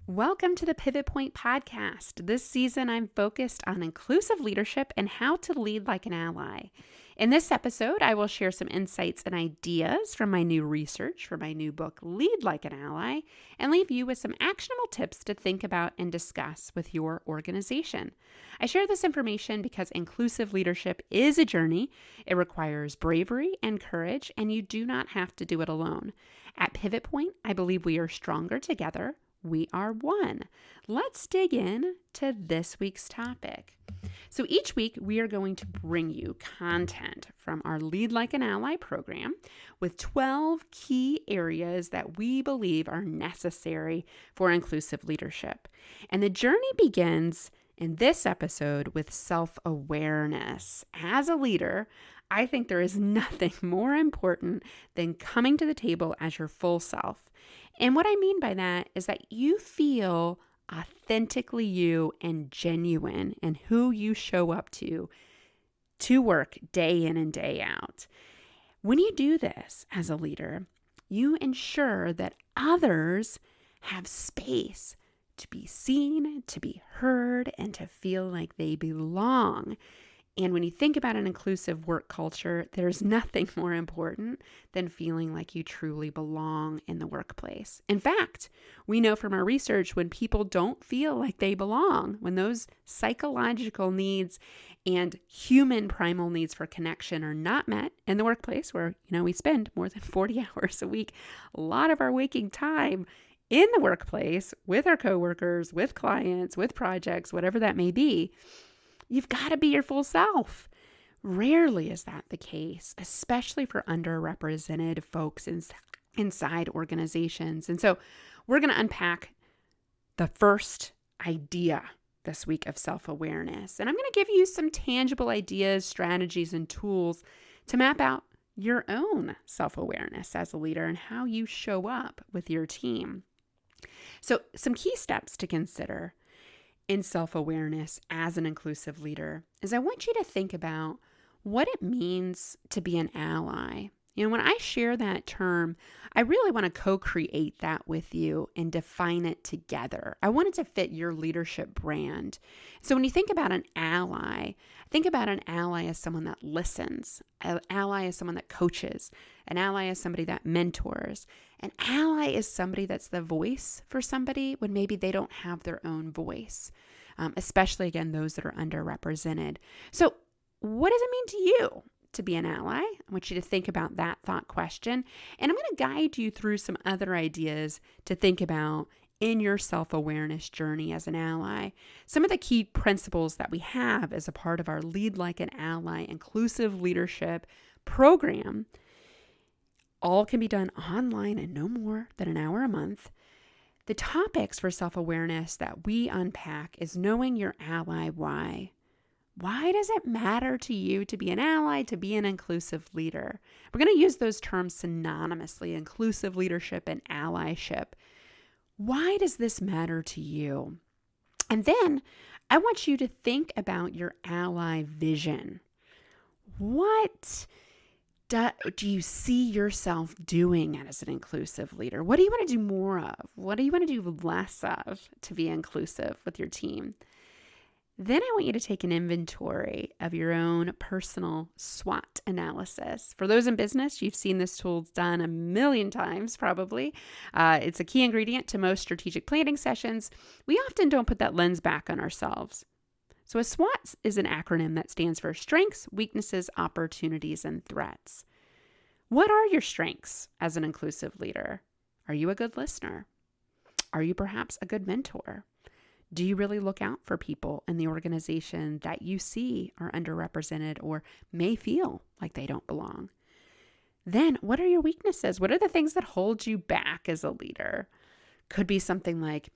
Welcome to the Pivot Point podcast. This season, I'm focused on inclusive leadership and how to lead like an ally. In this episode, I will share some insights and ideas from my new research for my new book, Lead Like an Ally, and leave you with some actionable tips to think about and discuss with your organization. I share this information because inclusive leadership is a journey. It requires bravery and courage, and you do not have to do it alone. At Pivot Point, I believe we are stronger together. We are one. Let's dig in to this week's topic. So each week we are going to bring you content from our Lead Like an Ally program with 12 key areas that we believe are necessary for inclusive leadership. And the journey begins in this episode with self-awareness. As a leader, I think there is nothing more important than coming to the table as your full self. And what I mean by that is that you feel authentically you and genuine in who you show up to work day in and day out. When you do this as a leader, you ensure that others have space to be seen, to be heard, and to feel like they belong. And when you think about an inclusive work culture, there's nothing more important than feeling like you truly belong in the workplace. In fact, we know from our research when people don't feel like they belong, when those psychological needs and human primal needs for connection are not met in the workplace where, we spend more than 40 hours a week, a lot of our waking time in the workplace with our coworkers, with clients, with projects, whatever that may be. You've got to be your full self. Rarely is that the case, especially for underrepresented folks inside organizations. And so we're going to unpack the first idea this week of self-awareness. And I'm going to give you some tangible ideas, strategies, and tools to map out your own self-awareness as a leader and how you show up with your team. So some key steps to consider in self-awareness as an inclusive leader is I want you to think about what it means to be an ally. When I share that term, I really want to co-create that with you and define it together. I want it to fit your leadership brand. So when you think about an ally, think about an ally as someone that listens. An ally is someone that coaches. An ally is somebody that mentors. An ally is somebody that's the voice for somebody when maybe they don't have their own voice, especially, again, those that are underrepresented. So what does it mean to you to be an ally? I want you to think about that thought question. And I'm going to guide you through some other ideas to think about in your self-awareness journey as an ally. Some of the key principles that we have as a part of our Lead Like an Ally inclusive leadership program all can be done online and no more than an hour a month. The topics for self-awareness that we unpack is knowing your ally why. Why does it matter to you to be an ally, to be an inclusive leader? We're going to use those terms synonymously, inclusive leadership and allyship. Why does this matter to you? And then I want you to think about your ally vision. What do you see yourself doing as an inclusive leader? What do you want to do more of? What do you want to do less of to be inclusive with your team? Then I want you to take an inventory of your own personal SWOT analysis. For those in business, you've seen this tool done a million times probably. It's a key ingredient to most strategic planning sessions. We often don't put that lens back on ourselves. So a SWOT is an acronym that stands for strengths, weaknesses, opportunities, and threats. What are your strengths as an inclusive leader? Are you a good listener? Are you perhaps a good mentor? Do you really look out for people in the organization that you see are underrepresented or may feel like they don't belong? Then what are your weaknesses? What are the things that hold you back as a leader? Could be something like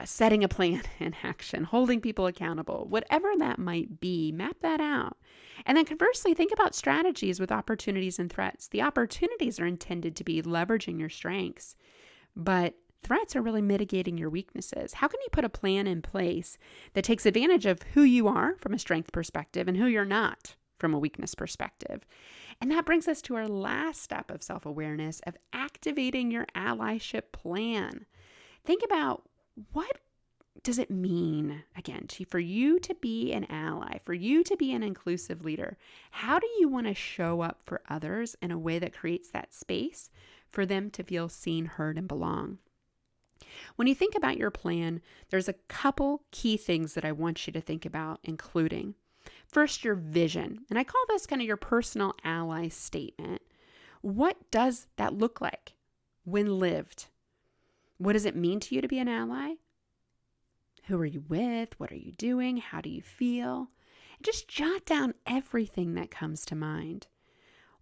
setting a plan in action, holding people accountable, whatever that might be, map that out. And then conversely, think about strategies with opportunities and threats. The opportunities are intended to be leveraging your strengths, but threats are really mitigating your weaknesses. How can you put a plan in place that takes advantage of who you are from a strength perspective and who you're not from a weakness perspective? And that brings us to our last step of self-awareness of activating your allyship plan. Think about what does it mean, again, for you to be an ally, for you to be an inclusive leader? How do you want to show up for others in a way that creates that space for them to feel seen, heard, and belong? When you think about your plan, there's a couple key things that I want you to think about, including first, your vision. And I call this kind of your personal ally statement. What does that look like when lived? What does it mean to you to be an ally? Who are you with? What are you doing? How do you feel? Just jot down everything that comes to mind.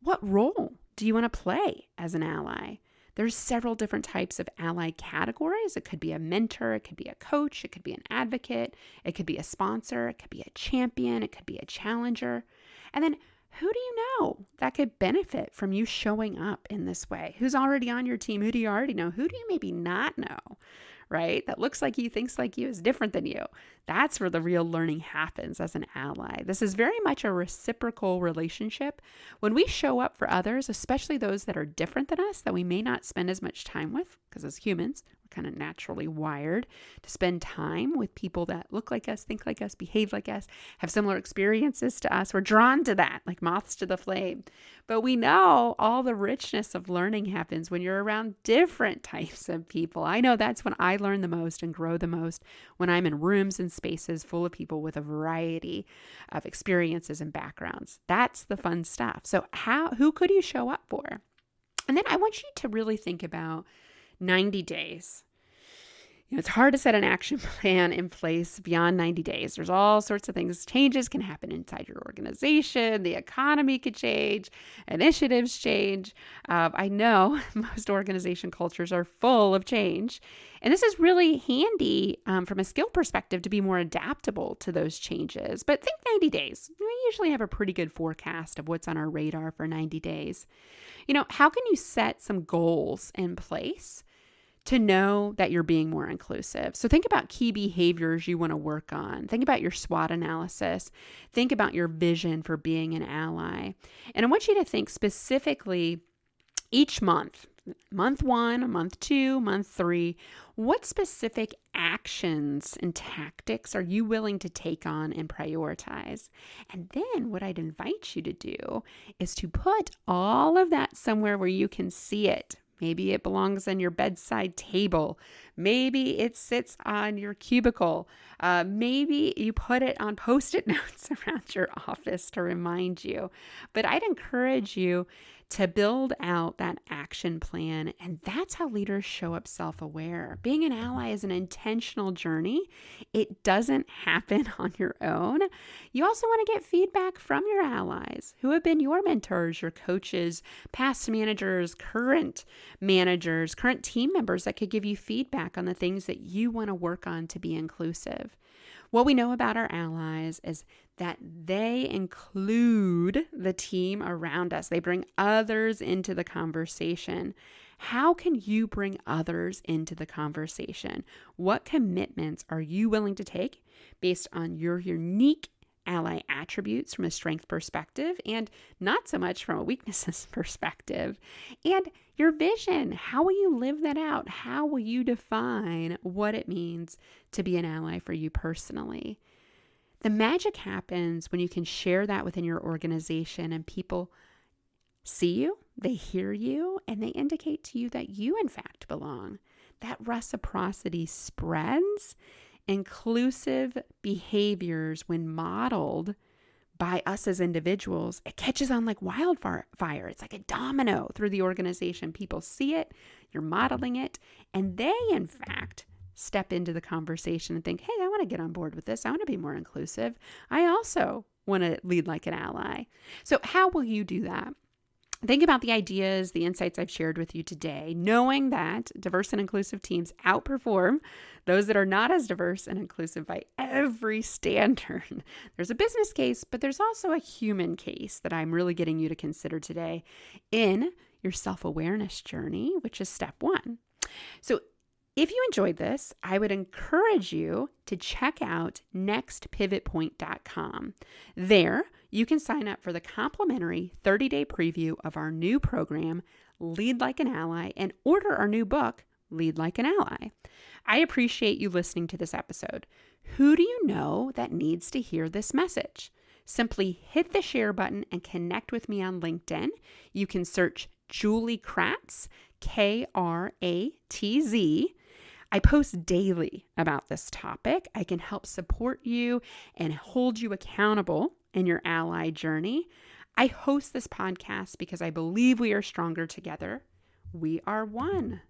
What role do you want to play as an ally? There's several different types of ally categories. It could be a mentor, it could be a coach, it could be an advocate, it could be a sponsor, it could be a champion, it could be a challenger. And then who do you know that could benefit from you showing up in this way? Who's already on your team? Who do you already know? Who do you maybe not know? Right? That looks like you, thinks like you, is different than you. That's where the real learning happens as an ally. This is very much a reciprocal relationship. When we show up for others, especially those that are different than us, that we may not spend as much time with, because as humans, we're kind of naturally wired to spend time with people that look like us, think like us, behave like us, have similar experiences to us. We're drawn to that, like moths to the flame. But we know all the richness of learning happens when you're around different types of people. I know that's when I learn the most and grow the most, when I'm in rooms and spaces full of people with a variety of experiences and backgrounds. That's the fun stuff. So who could you show up for? And then I want you to really think about 90 days. It's hard to set an action plan in place beyond 90 days. There's all sorts of things. Changes can happen inside your organization. The economy could change. Initiatives change. I know most organization cultures are full of change. And this is really handy from a skill perspective to be more adaptable to those changes. But think 90 days. We usually have a pretty good forecast of what's on our radar for 90 days. How can you set some goals in place to know that you're being more inclusive? So think about key behaviors you want to work on. Think about your SWOT analysis. Think about your vision for being an ally. And I want you to think specifically each month, month 1, month 2, month 3, what specific actions and tactics are you willing to take on and prioritize? And then what I'd invite you to do is to put all of that somewhere where you can see it. Maybe it belongs on your bedside table. Maybe it sits on your cubicle. Maybe you put it on Post-it notes around your office to remind you. But I'd encourage you to build out that action plan. And that's how leaders show up self-aware. Being an ally is an intentional journey. It doesn't happen on your own. You also want to get feedback from your allies. Who have been your mentors, your coaches, past managers, current team members that could give you feedback on the things that you want to work on to be inclusive. What we know about our allies is that they include the team around us. They bring others into the conversation. How can you bring others into the conversation? What commitments are you willing to take based on your unique ally attributes from a strength perspective and not so much from a weaknesses perspective? And your vision, how will you live that out? How will you define what it means to be an ally for you personally? The magic happens when you can share that within your organization and people see you, they hear you, and they indicate to you that you in fact belong. That reciprocity spreads. Inclusive behaviors, when modeled by us as individuals, it catches on like wildfire. It's like a domino through the organization. People see it, you're modeling it, and they, in fact, step into the conversation and think, hey, I want to get on board with this. I want to be more inclusive. I also want to lead like an ally. So how will you do that? Think about the ideas, the insights I've shared with you today, knowing that diverse and inclusive teams outperform those that are not as diverse and inclusive by every standard. There's a business case, but there's also a human case that I'm really getting you to consider today in your self-awareness journey, which is step 1. So if you enjoyed this, I would encourage you to check out nextpivotpoint.com. There, you can sign up for the complimentary 30-day preview of our new program, Lead Like an Ally, and order our new book, lead like an ally. I appreciate you listening to this episode. Who do you know that needs to hear this message? Simply hit the share button and connect with me on LinkedIn. You can search Julie Kratz, Kratz. I post daily about this topic. I can help support you and hold you accountable in your ally journey. I host this podcast because I believe we are stronger together. We are one.